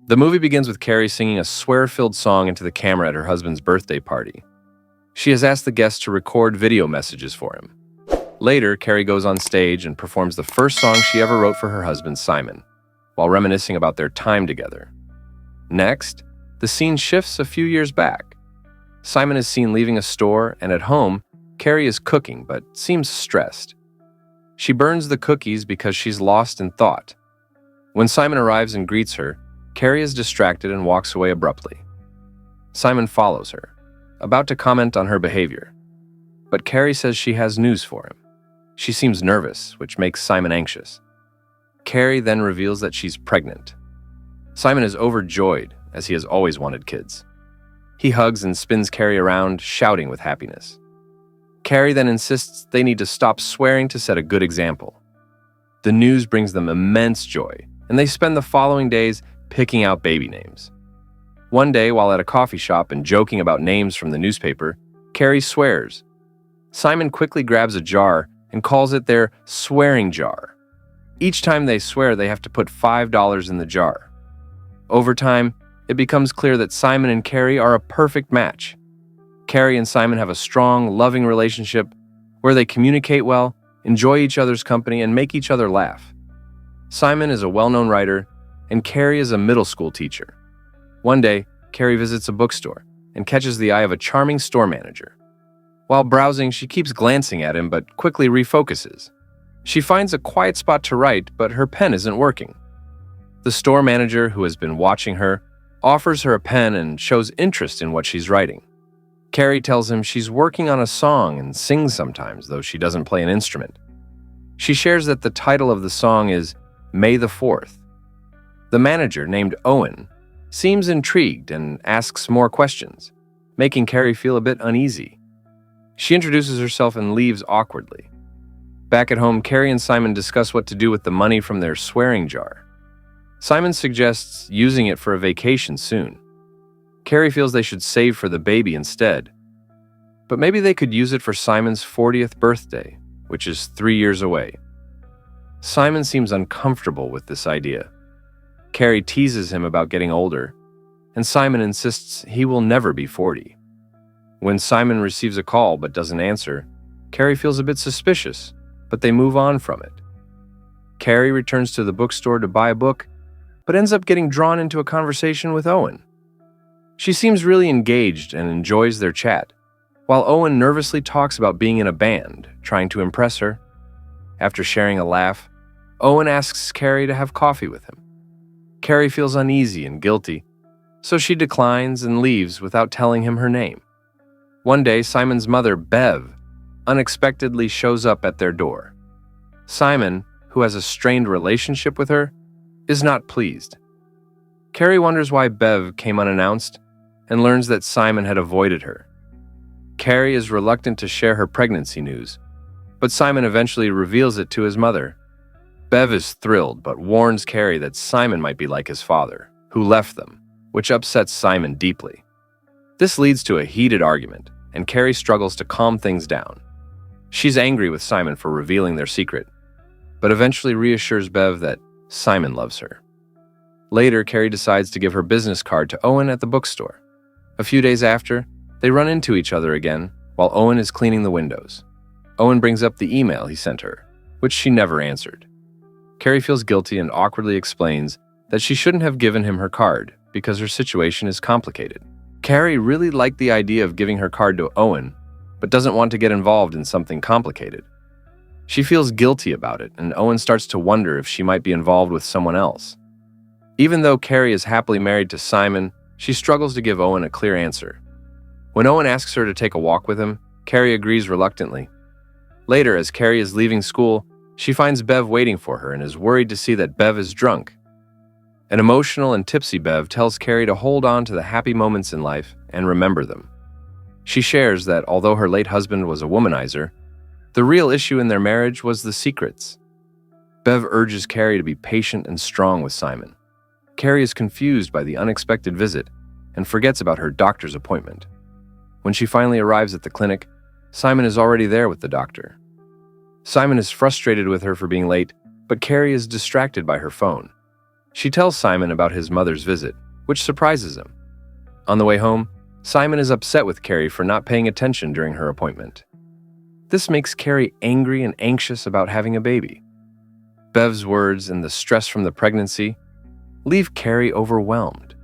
The movie begins with Carrie singing a swear-filled song into the camera at her husband's birthday party. She has asked the guests to record video messages for him. Later, Carrie goes on stage and performs the first song she ever wrote for her husband, Simon, while reminiscing about their time together. Next, the scene shifts a few years back. Simon is seen leaving a store, and at home, Carrie is cooking but seems stressed. She burns the cookies because she's lost in thought. When Simon arrives and greets her, Carrie is distracted and walks away abruptly. Simon follows her, about to comment on her behavior. But Carrie says she has news for him. She seems nervous, which makes Simon anxious. Carrie then reveals that she's pregnant. Simon is overjoyed, as he has always wanted kids. He hugs and spins Carrie around, shouting with happiness. Carrie then insists they need to stop swearing to set a good example. The news brings them immense joy, and they spend the following days picking out baby names. One day, while at a coffee shop and joking about names from the newspaper, Carrie swears. Simon quickly grabs a jar and calls it their swearing jar. Each time they swear, they have to put $5 in the jar. Over time, it becomes clear that Simon and Carrie are a perfect match. Carrie and Simon have a strong, loving relationship where they communicate well, enjoy each other's company, and make each other laugh. Simon is a well-known writer, and Carrie is a middle school teacher. One day, Carrie visits a bookstore and catches the eye of a charming store manager. While browsing, she keeps glancing at him but quickly refocuses. She finds a quiet spot to write, but her pen isn't working. The store manager, who has been watching her, offers her a pen and shows interest in what she's writing. Carrie tells him she's working on a song and sings sometimes, though she doesn't play an instrument. She shares that the title of the song is May the 4th. The manager, named Owen, seems intrigued and asks more questions, making Carrie feel a bit uneasy. She introduces herself and leaves awkwardly. Back at home, Carrie and Simon discuss what to do with the money from their swearing jar. Simon suggests using it for a vacation soon. Carrie feels they should save for the baby instead. But maybe they could use it for Simon's 40th birthday, which is 3 years away. Simon seems uncomfortable with this idea. Carrie teases him about getting older, and Simon insists he will never be 40. When Simon receives a call but doesn't answer, Carrie feels a bit suspicious, but they move on from it. Carrie returns to the bookstore to buy a book, but ends up getting drawn into a conversation with Owen. She seems really engaged and enjoys their chat, while Owen nervously talks about being in a band, trying to impress her. After sharing a laugh, Owen asks Carrie to have coffee with him. Carrie feels uneasy and guilty, so she declines and leaves without telling him her name. One day, Simon's mother, Bev, unexpectedly shows up at their door. Simon, who has a strained relationship with her, is not pleased. Carrie wonders why Bev came unannounced and learns that Simon had avoided her. Carrie is reluctant to share her pregnancy news, but Simon eventually reveals it to his mother. Bev is thrilled but warns Carrie that Simon might be like his father, who left them, which upsets Simon deeply. This leads to a heated argument, and Carrie struggles to calm things down. She's angry with Simon for revealing their secret, but eventually reassures Bev that Simon loves her. Later, Carrie decides to give her business card to Owen at the bookstore. A few days after, they run into each other again while Owen is cleaning the windows. Owen brings up the email he sent her, which she never answered. Carrie feels guilty and awkwardly explains that she shouldn't have given him her card because her situation is complicated. Carrie really liked the idea of giving her card to Owen, but doesn't want to get involved in something complicated. She feels guilty about it, and Owen starts to wonder if she might be involved with someone else. Even though Carrie is happily married to Simon, she struggles to give Owen a clear answer. When Owen asks her to take a walk with him, Carrie agrees reluctantly. Later, as Carrie is leaving school, she finds Bev waiting for her and is worried to see that Bev is drunk. An emotional and tipsy Bev tells Carrie to hold on to the happy moments in life and remember them. She shares that although her late husband was a womanizer, the real issue in their marriage was the secrets. Bev urges Carrie to be patient and strong with Simon. Carrie is confused by the unexpected visit and forgets about her doctor's appointment. When she finally arrives at the clinic, Simon is already there with the doctor. Simon is frustrated with her for being late, but Carrie is distracted by her phone. She tells Simon about his mother's visit, which surprises him. On the way home, Simon is upset with Carrie for not paying attention during her appointment. This makes Carrie angry and anxious about having a baby. Bev's words and the stress from the pregnancy leave Carrie overwhelmed.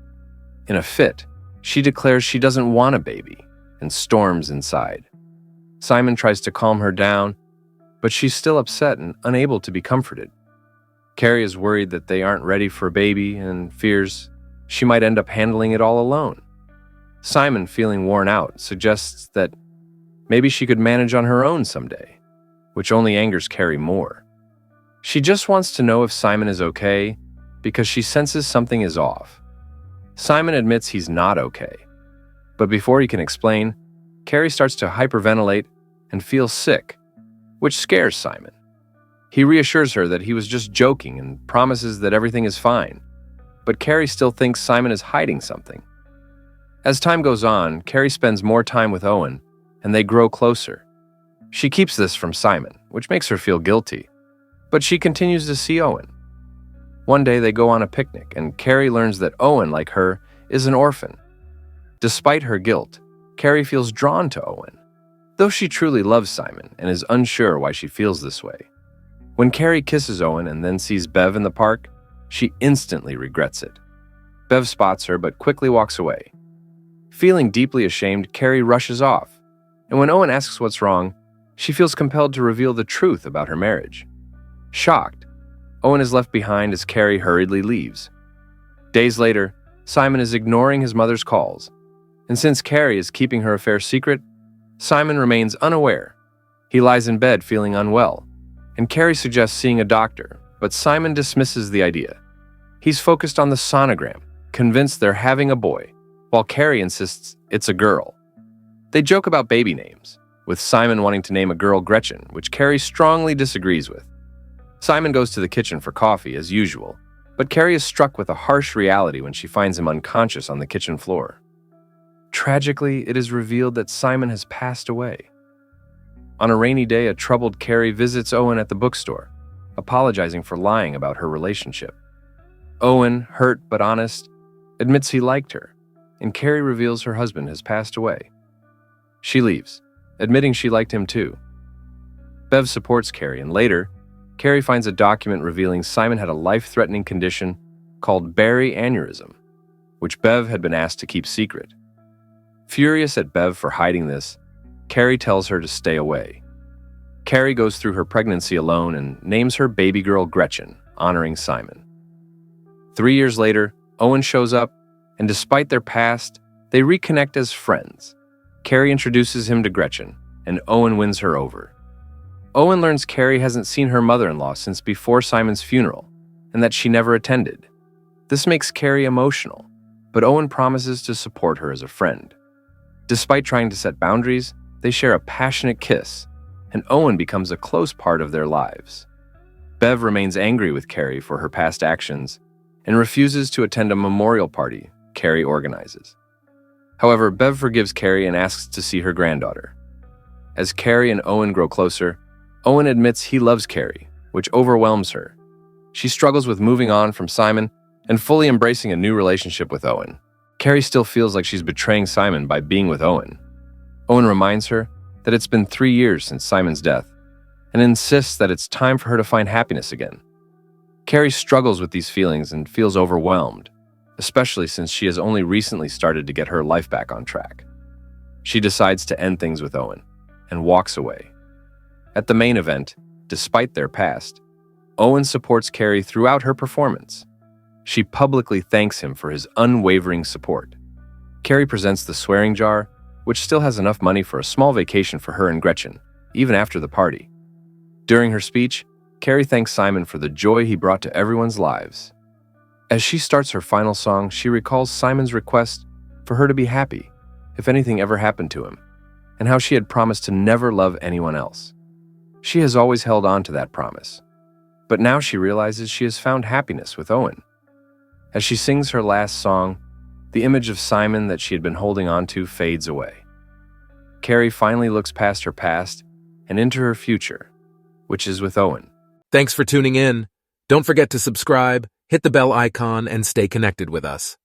In a fit, she declares she doesn't want a baby and storms inside. Simon tries to calm her down, but she's still upset and unable to be comforted. Carrie is worried that they aren't ready for a baby and fears she might end up handling it all alone. Simon, feeling worn out, suggests that maybe she could manage on her own someday, which only angers Carrie more. She just wants to know if Simon is okay because she senses something is off. Simon admits he's not okay, but before he can explain, Carrie starts to hyperventilate and feel sick, which scares Simon. He reassures her that he was just joking and promises that everything is fine, but Carrie still thinks Simon is hiding something. As time goes on, Carrie spends more time with Owen, and they grow closer. She keeps this from Simon, which makes her feel guilty, but she continues to see Owen. One day they go on a picnic, and Carrie learns that Owen, like her, is an orphan. Despite her guilt, Carrie feels drawn to Owen, though she truly loves Simon and is unsure why she feels this way. When Carrie kisses Owen and then sees Bev in the park, she instantly regrets it. Bev spots her but quickly walks away. Feeling deeply ashamed, Carrie rushes off, and when Owen asks what's wrong, she feels compelled to reveal the truth about her marriage. Shocked, Owen is left behind as Carrie hurriedly leaves. Days later, Simon is ignoring his mother's calls, and since Carrie is keeping her affair secret, Simon remains unaware. He lies in bed feeling unwell, and Carrie suggests seeing a doctor, but Simon dismisses the idea. He's focused on the sonogram, convinced they're having a boy, while Carrie insists it's a girl. They joke about baby names, with Simon wanting to name a girl Gretchen, which Carrie strongly disagrees with. Simon goes to the kitchen for coffee, as usual, but Carrie is struck with a harsh reality when she finds him unconscious on the kitchen floor. Tragically, it is revealed that Simon has passed away. On a rainy day, a troubled Carrie visits Owen at the bookstore, apologizing for lying about her relationship. Owen, hurt but honest, admits he liked her, and Carrie reveals her husband has passed away. She leaves, admitting she liked him too. Bev supports Carrie, and later, Carrie finds a document revealing Simon had a life-threatening condition called Barry aneurysm, which Bev had been asked to keep secret. Furious at Bev for hiding this, Carrie tells her to stay away. Carrie goes through her pregnancy alone and names her baby girl Gretchen, honoring Simon. 3 years later, Owen shows up, and despite their past, they reconnect as friends. Carrie introduces him to Gretchen, and Owen wins her over. Owen learns Carrie hasn't seen her mother-in-law since before Simon's funeral, and that she never attended. This makes Carrie emotional, but Owen promises to support her as a friend. Despite trying to set boundaries, they share a passionate kiss, and Owen becomes a close part of their lives. Bev remains angry with Carrie for her past actions and refuses to attend a memorial party Carrie organizes. However, Bev forgives Carrie and asks to see her granddaughter. As Carrie and Owen grow closer, Owen admits he loves Carrie, which overwhelms her. She struggles with moving on from Simon and fully embracing a new relationship with Owen. Carrie still feels like she's betraying Simon by being with Owen. Owen reminds her that it's been 3 years since Simon's death and insists that it's time for her to find happiness again. Carrie struggles with these feelings and feels overwhelmed, especially since she has only recently started to get her life back on track. She decides to end things with Owen and walks away. At the main event, despite their past, Owen supports Carrie throughout her performance. She publicly thanks him for his unwavering support. Carrie presents the swearing jar, which still has enough money for a small vacation for her and Gretchen, even after the party. During her speech, Carrie thanks Simon for the joy he brought to everyone's lives. As she starts her final song, she recalls Simon's request for her to be happy if anything ever happened to him, and how she had promised to never love anyone else. She has always held on to that promise, but now she realizes she has found happiness with Owen. As she sings her last song, the image of Simon that she had been holding on to fades away. Carrie finally looks past her past and into her future, which is with Owen. Thanks for tuning in. Don't forget to subscribe, hit the bell icon and stay connected with us.